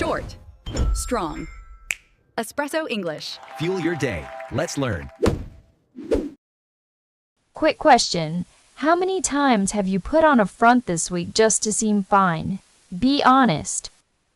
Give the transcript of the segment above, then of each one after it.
Short. Strong. Espresso English. Fuel your day. Let's learn. Quick question. How many times have you put on a front this week just to seem fine? Be honest,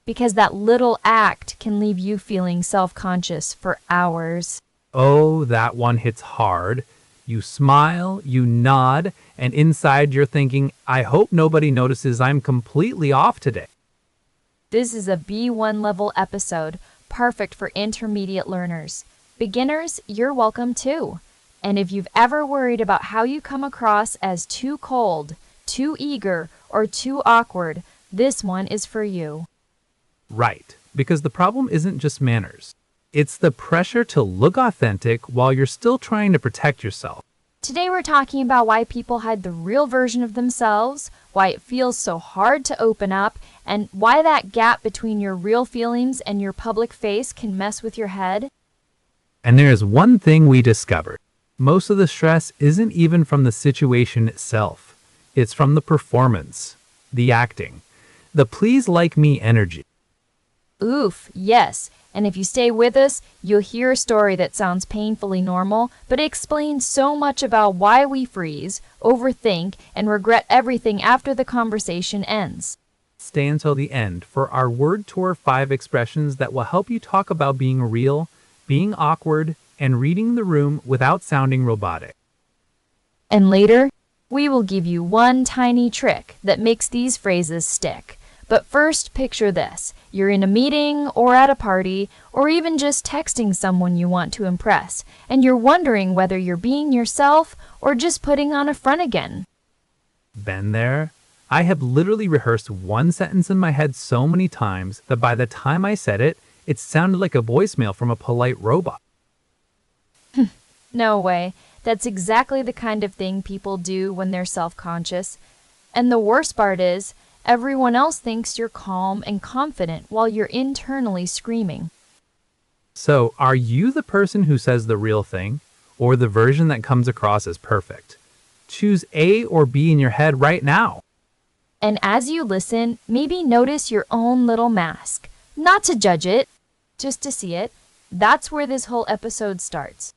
because that little act can leave you feeling self-conscious for hours. Oh, that one hits hard. You smile, you nod, and inside you're thinking, I hope nobody notices I'm completely off today. This is a B1 level episode, perfect for intermediate learners. Beginners, you're welcome too. And if you've ever worried about how you come across as too cold, too eager, or too awkward, this one is for you. Right, because the problem isn't just manners. It's the pressure to look authentic while you're still trying to protect yourself. Today we're talking about why people hide the real version of themselves, why it feels so hard to open up, and why that gap between your real feelings and your public face can mess with your head. And there's one thing we discovered. Most of the stress isn't even from the situation itself. It's from the performance, the acting, the please like me energy. Oof, yes. And if you stay with us, you'll hear a story that sounds painfully normal, but it explains so much about why we freeze, overthink, and regret everything after the conversation ends. Stay until the end for our word tour 5 expressions that will help you talk about being real, being awkward, and reading the room without sounding robotic. And later, we will give you one tiny trick that makes these phrases stick. But first, picture this. You're in a meeting or at a party or even just texting someone you want to impress, and you're wondering whether you're being yourself or just putting on a front again. Been there? I have literally rehearsed one sentence in my head so many times that by the time I said it, it sounded like a voicemail from a polite robot. No way. That's exactly the kind of thing people do when they're self-conscious. And the worst part is, everyone else thinks you're calm and confident while you're internally screaming. So, are you the person who says the real thing, or the version that comes across as perfect? Choose A or B in your head right now. And as you listen, maybe notice your own little mask. Not to judge it, just to see it. That's where this whole episode starts.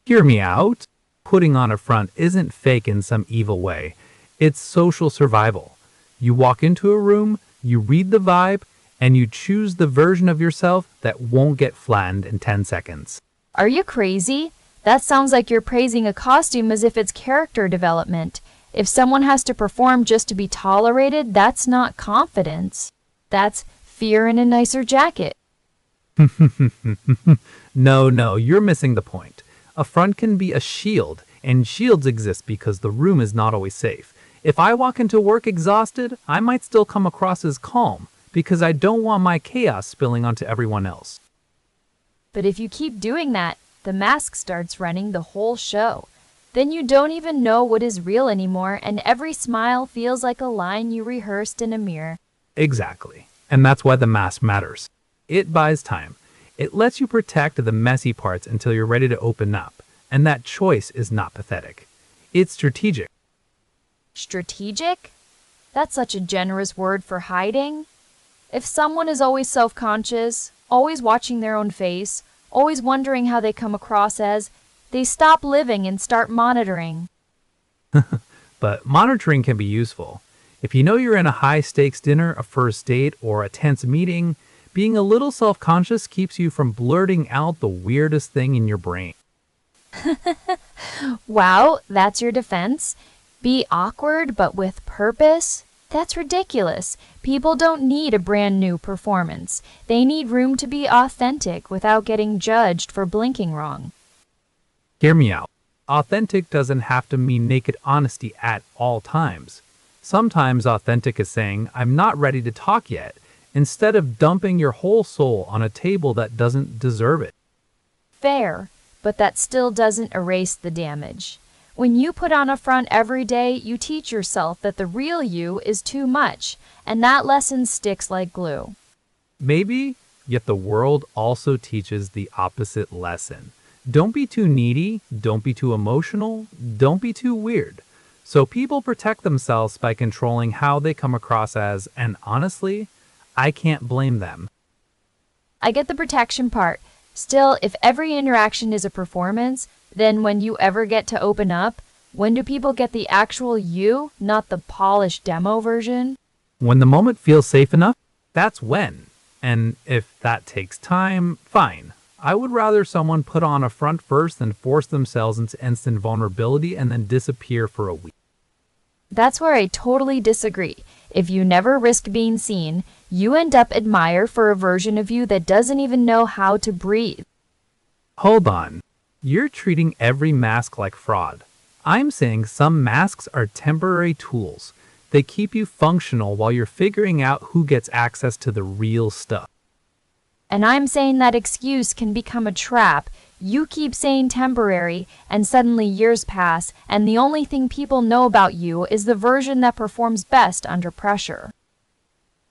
Hear me out. Putting on a front isn't fake in some evil way. It's social survival. You walk into a room, you read the vibe, and you choose the version of yourself that won't get flattened in 10 seconds. Are you crazy? That sounds like you're praising a costume as if it's character development. If someone has to perform just to be tolerated, that's not confidence. That's fear in a nicer jacket. No, you're missing the point. A front can be a shield, and shields exist because the room is not always safe. If I walk into work exhausted, I might still come across as calm because I don't want my chaos spilling onto everyone else. But if you keep doing that, the mask starts running the whole show. Then you don't even know what is real anymore, and every smile feels like a line you rehearsed in a mirror. Exactly. And that's why the mask matters. It buys time. It lets you protect the messy parts until you're ready to open up. And that choice is not pathetic. It's strategic. Strategic? That's such a generous word for hiding. If someone is always self-conscious, always watching their own face, always wondering how they come across as, they stop living and start monitoring. But monitoring can be useful. If you know you're in a high-stakes dinner, a first date, or a tense meeting, being a little self-conscious keeps you from blurting out the weirdest thing in your brain. Wow, that's your defense? Be awkward but with purpose? That's ridiculous. People don't need a brand new performance. They need room to be authentic without getting judged for blinking wrong. Hear me out. Authentic doesn't have to mean naked honesty at all times. Sometimes authentic is saying, I'm not ready to talk yet, instead of dumping your whole soul on a table that doesn't deserve it. Fair, but that still doesn't erase the damage. When you put on a front every day, you teach yourself that the real you is too much, and that lesson sticks like glue. Maybe, yet the world also teaches the opposite lesson. Don't be too needy, don't be too emotional, don't be too weird. So people protect themselves by controlling how they come across as, and honestly, I can't blame them. I get the protection part. Still, if every interaction is a performance, then when you ever get to open up, when do people get the actual you, not the polished demo version? When the moment feels safe enough, that's when. And if that takes time, fine. I would rather someone put on a front first than force themselves into instant vulnerability and then disappear for a week. That's where I totally disagree. If you never risk being seen, you end up admired for a version of you that doesn't even know how to breathe. Hold on. You're treating every mask like fraud. I'm saying some masks are temporary tools. They keep you functional while you're figuring out who gets access to the real stuff. And I'm saying that excuse can become a trap. You keep saying temporary, and suddenly years pass, and the only thing people know about you is the version that performs best under pressure.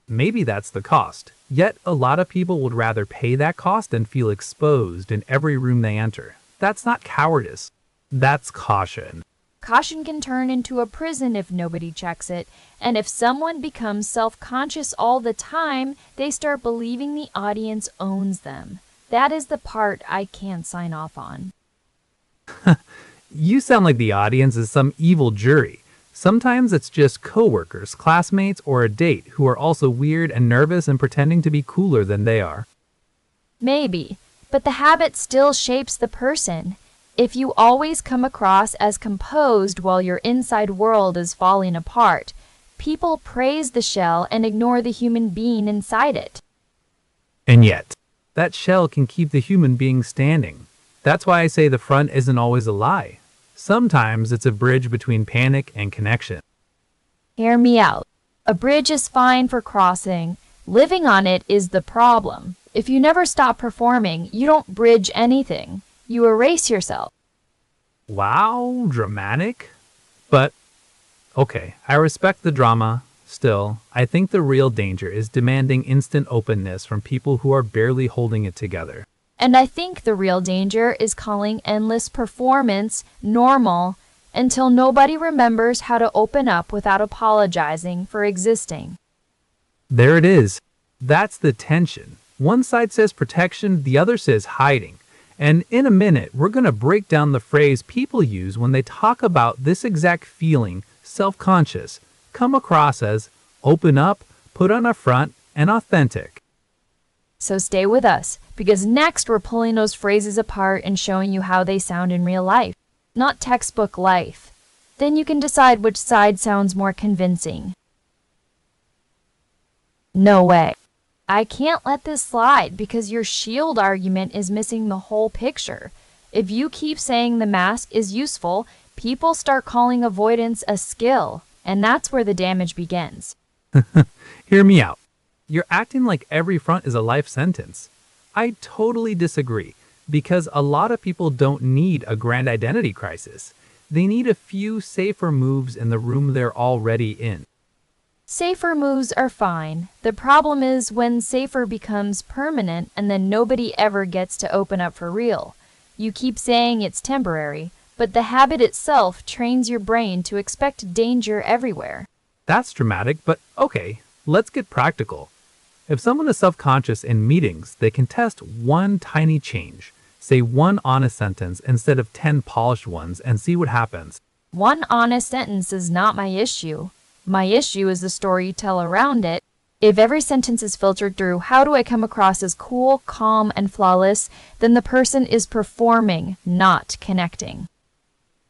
Maybe that's the cost. Yet a lot of people would rather pay that cost than feel exposed in every room they enter. That's not cowardice. That's caution. Caution can turn into a prison if nobody checks it, and if someone becomes self-conscious all the time, they start believing the audience owns them. That is the part I can't sign off on. You sound like the audience is some evil jury. Sometimes it's just coworkers, classmates, or a date who are also weird and nervous and pretending to be cooler than they are. Maybe, but the habit still shapes the person. If you always come across as composed while your inside world is falling apart, people praise the shell and ignore the human being inside it. And yet, that shell can keep the human being standing. That's why I say the front isn't always a lie. Sometimes it's a bridge between panic and connection. Hear me out. A bridge is fine for crossing. Living on it is the problem. If you never stop performing, you don't bridge anything. You erase yourself. Wow, dramatic. But, okay, I respect the drama. Still, I think the real danger is demanding instant openness from people who are barely holding it together. And I think the real danger is calling endless performance normal until nobody remembers how to open up without apologizing for existing. There it is. That's the tension. One side says protection, the other says hiding. And in a minute, we're going to break down the phrase people use when they talk about this exact feeling, self-conscious, come across as open up, put on a front, and authentic. So stay with us, because next we're pulling those phrases apart and showing you how they sound in real life, not textbook life. Then you can decide which side sounds more convincing. No way. I can't let this slide because your shield argument is missing the whole picture. If you keep saying the mask is useful, people start calling avoidance a skill, and that's where the damage begins. Hear me out. You're acting like every front is a life sentence. I totally disagree, because a lot of people don't need a grand identity crisis. They need a few safer moves in the room they're already in. Safer moves are fine. The problem is when safer becomes permanent and then nobody ever gets to open up for real. You keep saying it's temporary, but the habit itself trains your brain to expect danger everywhere. That's dramatic, but okay, let's get practical. If someone is self-conscious in meetings, they can test one tiny change. Say one honest sentence instead of 10 polished ones and see what happens. One honest sentence is not my issue. My issue is the story you tell around it. If every sentence is filtered through how do I come across as cool, calm, and flawless, then the person is performing, not connecting.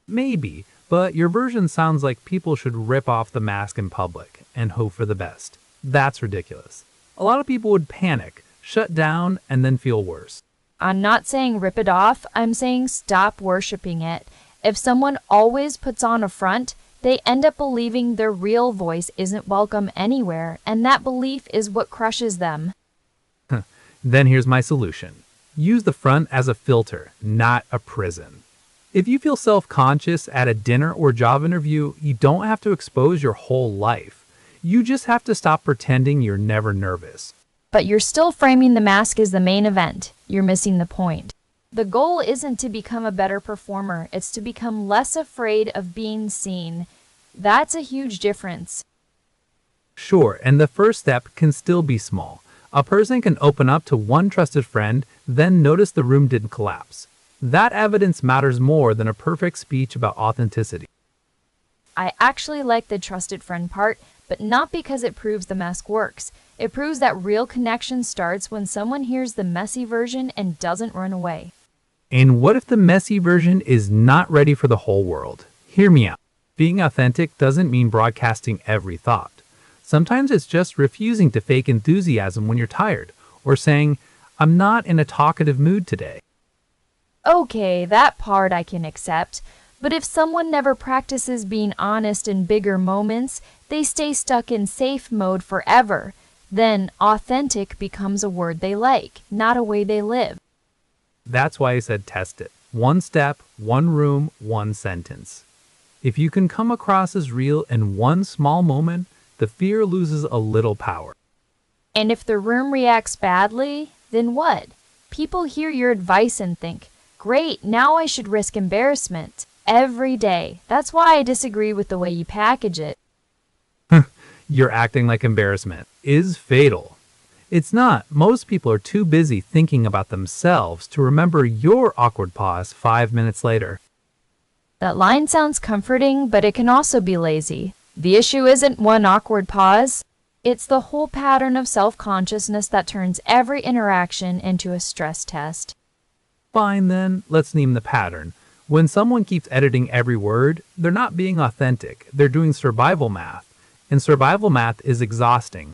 Maybe, but your version sounds like people should rip off the mask in public and hope for the best. That's ridiculous. A lot of people would panic, shut down, and then feel worse. I'm not saying rip it off, I'm saying stop worshiping it. If someone always puts on a front, they end up believing their real voice isn't welcome anywhere, and that belief is what crushes them. Then here's my solution. Use the front as a filter, not a prison. If you feel self-conscious at a dinner or job interview, you don't have to expose your whole life. You just have to stop pretending you're never nervous. But you're still framing the mask as the main event. You're missing the point. The goal isn't to become a better performer, it's to become less afraid of being seen. That's a huge difference. Sure, and the first step can still be small. A person can open up to one trusted friend, then notice the room didn't collapse. That evidence matters more than a perfect speech about authenticity. I actually like the trusted friend part, but not because it proves the mask works. It proves that real connection starts when someone hears the messy version and doesn't run away. And what if the messy version is not ready for the whole world? Hear me out. Being authentic doesn't mean broadcasting every thought. Sometimes it's just refusing to fake enthusiasm when you're tired, or saying, "I'm not in a talkative mood today." Okay, that part I can accept. But if someone never practices being honest in bigger moments, they stay stuck in safe mode forever. Then authentic becomes a word they like, not a way they live. That's why I said test it. One step, one room, one sentence. If you can come across as real in one small moment, the fear loses a little power. And if the room reacts badly, then what? People hear your advice and think, great, now I should risk embarrassment. Every day. That's why I disagree with the way you package it. You're acting like embarrassment is fatal. It's not. Most people are too busy thinking about themselves to remember your awkward pause 5 minutes later. That line sounds comforting, but it can also be lazy. The issue isn't one awkward pause. It's the whole pattern of self-consciousness that turns every interaction into a stress test. Fine then, let's name the pattern. When someone keeps editing every word, they're not being authentic. They're doing survival math. And survival math is exhausting.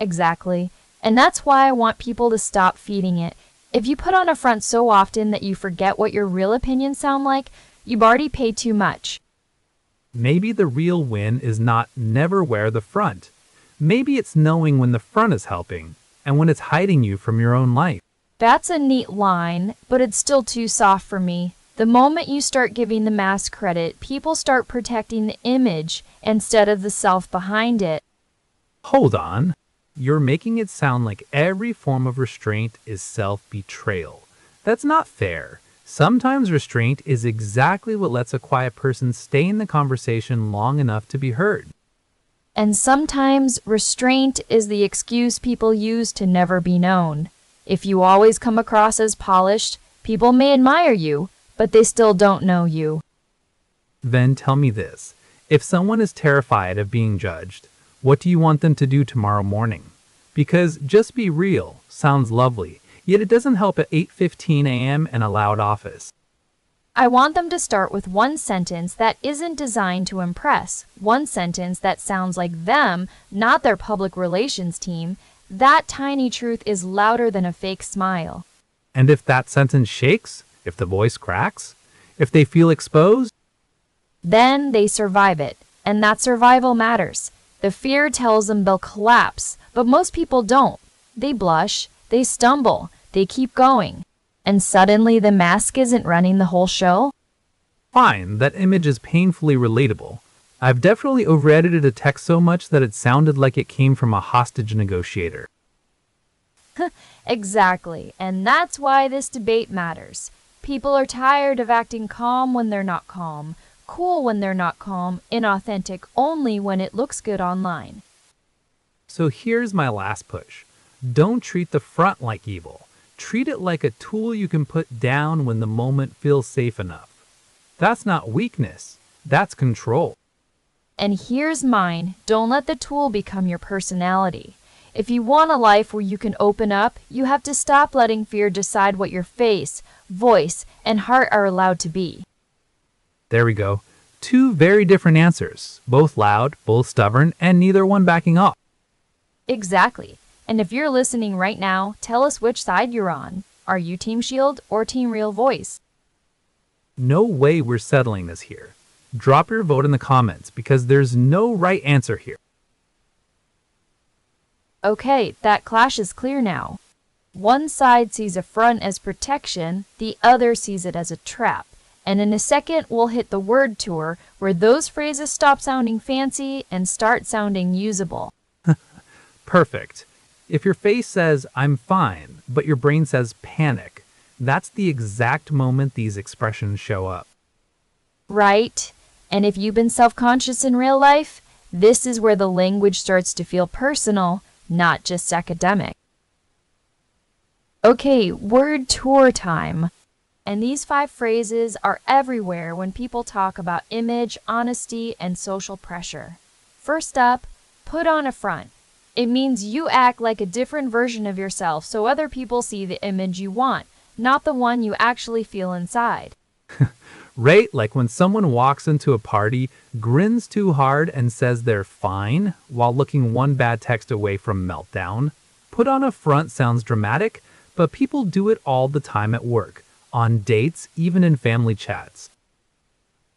Exactly. And that's why I want people to stop feeding it. If you put on a front so often that you forget what your real opinions sound like, you've already paid too much. Maybe the real win is not never wear the front. Maybe it's knowing when the front is helping and when it's hiding you from your own life. That's a neat line, but it's still too soft for me. The moment you start giving the mask credit, people start protecting the image instead of the self behind it. Hold on. You're making it sound like every form of restraint is self-betrayal. That's not fair. Sometimes restraint is exactly what lets a quiet person stay in the conversation long enough to be heard. And sometimes restraint is the excuse people use to never be known. If you always come across as polished, people may admire you, but they still don't know you. Then tell me this. If someone is terrified of being judged, what do you want them to do tomorrow morning? Because just be real sounds lovely, yet it doesn't help at 8:15 a.m. in a loud office. I want them to start with one sentence that isn't designed to impress, one sentence that sounds like them, not their public relations team. That tiny truth is louder than a fake smile. And if that sentence shakes, if the voice cracks, if they feel exposed, then they survive it, and that survival matters. The fear tells them they'll collapse, but most people don't. They blush, they stumble, they keep going. And suddenly the mask isn't running the whole show? fine, that image is painfully relatable. I've definitely over-edited a text so much that it sounded like it came from a hostage negotiator. Exactly, and that's why this debate matters. People are tired of acting calm when they're not calm, cool when they're not calm, inauthentic only when it looks good online. So here's my last push. Don't treat the front like evil. Treat it like a tool you can put down when the moment feels safe enough. That's not weakness, that's control. And here's mine, don't let the tool become your personality. If you want a life where you can open up, you have to stop letting fear decide what your face, voice, and heart are allowed to be. There we go. Two very different answers, both loud, both stubborn, and neither one backing off. Exactly. And if you're listening right now, tell us which side you're on. Are you Team Shield or Team Real Voice? No way we're settling this here. Drop your vote in the comments because there's no right answer here. Okay, that clash is clear now. One side sees a front as protection, the other sees it as a trap. And in a second, we'll hit the word tour where those phrases stop sounding fancy and start sounding usable. Perfect. If your face says, "I'm fine," but your brain says panic, that's the exact moment these expressions show up. Right? And if you've been self-conscious in real life, This is where the language starts to feel personal, not just academic. Okay, word tour time. And these 5 phrases are everywhere when people talk about image, honesty, and social pressure. First up, put on a front. It means you act like a different version of yourself so other people see the image you want, not the one you actually feel inside. Right, like when someone walks into a party, grins too hard, and says they're fine while looking one bad text away from meltdown. Put on a front sounds dramatic, but people do it all the time at work, on dates, even in family chats.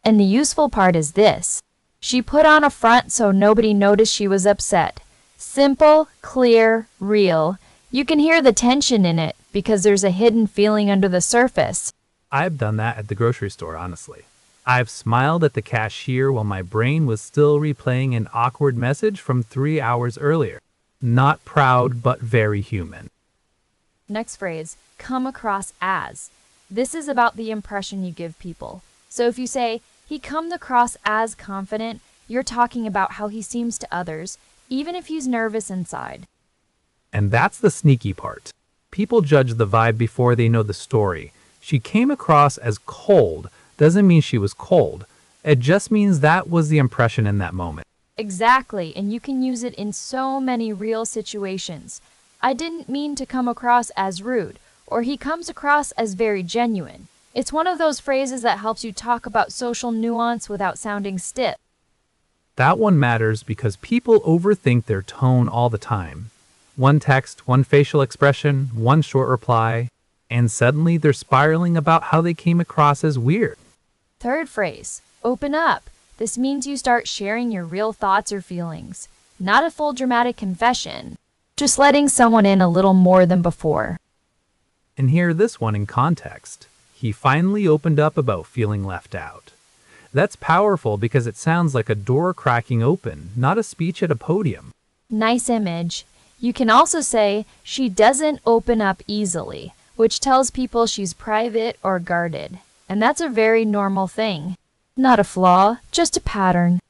And the useful part is this. She put on a front so nobody noticed she was upset. Simple, clear, real. You can hear the tension in it because there's a hidden feeling under the surface. I've done that at the grocery store, honestly. I've smiled at the cashier while my brain was still replaying an awkward message from 3 hours earlier. Not proud, but very human. Next phrase, come across as. This is about the impression you give people. So if you say, he comes across as confident, you're talking about how he seems to others, even if he's nervous inside. And that's the sneaky part. People judge the vibe before they know the story. She came across as cold doesn't mean she was cold. It just means that was the impression in that moment. Exactly, and you can use it in so many real situations. I didn't mean to come across as rude, or he comes across as very genuine. It's one of those phrases that helps you talk about social nuance without sounding stiff. That one matters because people overthink their tone all the time. One text, one facial expression, one short reply, and suddenly they're spiraling about how they came across as weird. Third phrase, open up. This means you start sharing your real thoughts or feelings. Not a full dramatic confession, just letting someone in a little more than before. And hear this one in context. He finally opened up about feeling left out. That's powerful because it sounds like a door cracking open, not a speech at a podium. Nice image. You can also say, she doesn't open up easily, which tells people she's private or guarded. And that's a very normal thing. Not a flaw, just a pattern.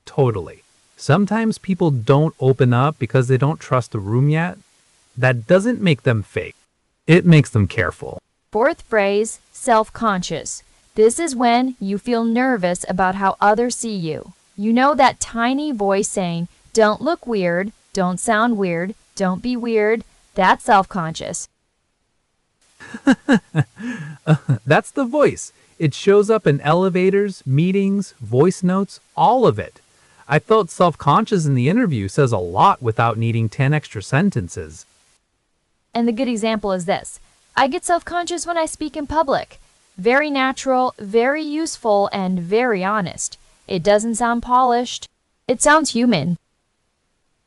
Totally. Sometimes people don't open up because they don't trust the room yet. That doesn't make them fake. It makes them careful. Fourth phrase, self-conscious. This is when you feel nervous about how others see you. You know that tiny voice saying, don't look weird, don't sound weird, don't be weird. That's self-conscious. That's the voice. It shows up in elevators, meetings, voice notes, all of it. I felt self-conscious in the interview says a lot without needing 10 extra sentences. And the good example is this. I get self-conscious when I speak in public. Very natural, very useful, and very honest. It doesn't sound polished. It sounds human.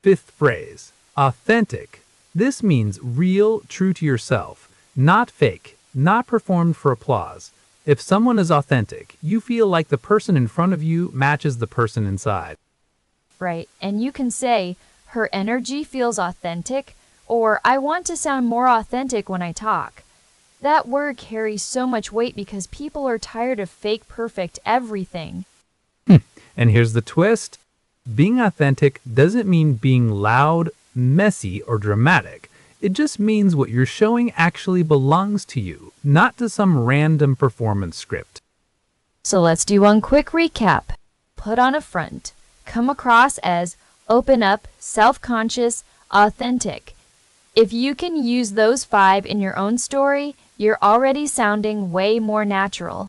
Fifth phrase, authentic. This means real, true to yourself. Not fake, not performed for applause. If someone is authentic, you feel like the person in front of you matches the person inside. Right, and you can say, her energy feels authentic, or I want to sound more authentic when I talk. That word carries so much weight because people are tired of fake perfect everything. And here's the twist. Being authentic doesn't mean being loud, messy, or dramatic. It just means what you're showing actually belongs to you, not to some random performance script. So let's do one quick recap. Put on a front. Come across as open up, self-conscious, authentic. If you can use those 5 in your own story, you're already sounding way more natural.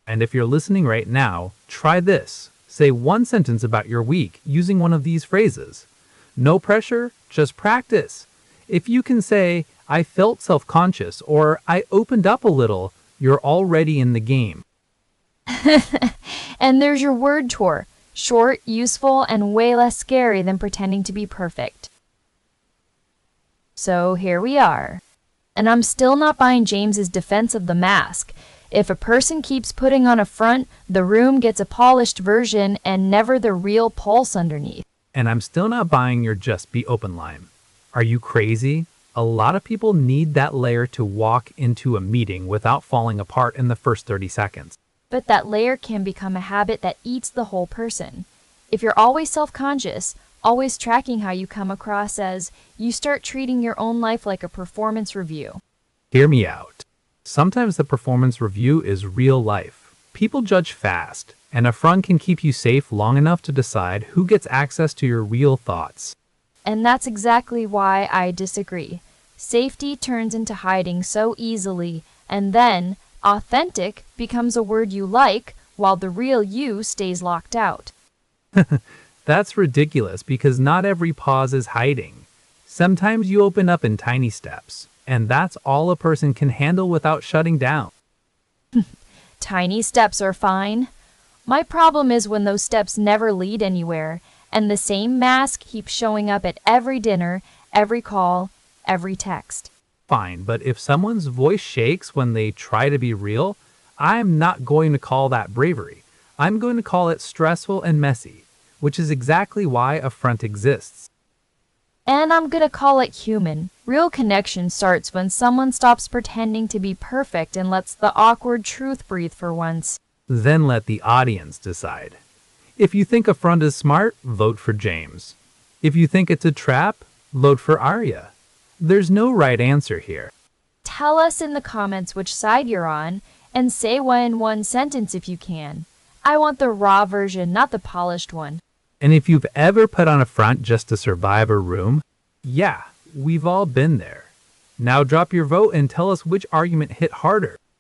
And if you're listening right now, try this. Say one sentence about your week using one of these phrases. No pressure, just practice. If you can say, I felt self-conscious or I opened up a little, you're already in the game. And there's your word tour. Short, useful, and way less scary than pretending to be perfect. So here we are. And I'm still not buying James's defense of the mask. If a person keeps putting on a front, the room gets a polished version and never the real pulse underneath. And I'm still not buying your just be open line. Are you crazy? A lot of people need that layer to walk into a meeting without falling apart in the first 30 seconds. But that layer can become a habit that eats the whole person. If you're always self-conscious, always tracking how you come across as, you start treating your own life like a performance review. Hear me out. Sometimes the performance review is real life. People judge fast, and a front can keep you safe long enough to decide who gets access to your real thoughts. And that's exactly why I disagree. Safety turns into hiding so easily, and then authentic becomes a word you like while the real you stays locked out. That's ridiculous because not every pause is hiding. Sometimes you open up in tiny steps, and that's all a person can handle without shutting down. Tiny steps are fine. My problem is when those steps never lead anywhere, and the same mask keeps showing up at every dinner, every call, every text. Fine, but if someone's voice shakes when they try to be real, I'm not going to call that bravery. I'm going to call it stressful and messy, which is exactly why a front exists. And I'm gonna call it human. Real connection starts when someone stops pretending to be perfect and lets the awkward truth breathe for once. Then let the audience decide. If you think a front is smart, vote for James. If you think it's a trap, vote for Aria. There's no right answer here. Tell us in the comments which side you're on, and say why in one sentence if you can. I want the raw version, not the polished one. And if you've ever put on a front just to survive a room, yeah, we've all been there. Now drop your vote and tell us which argument hit harder.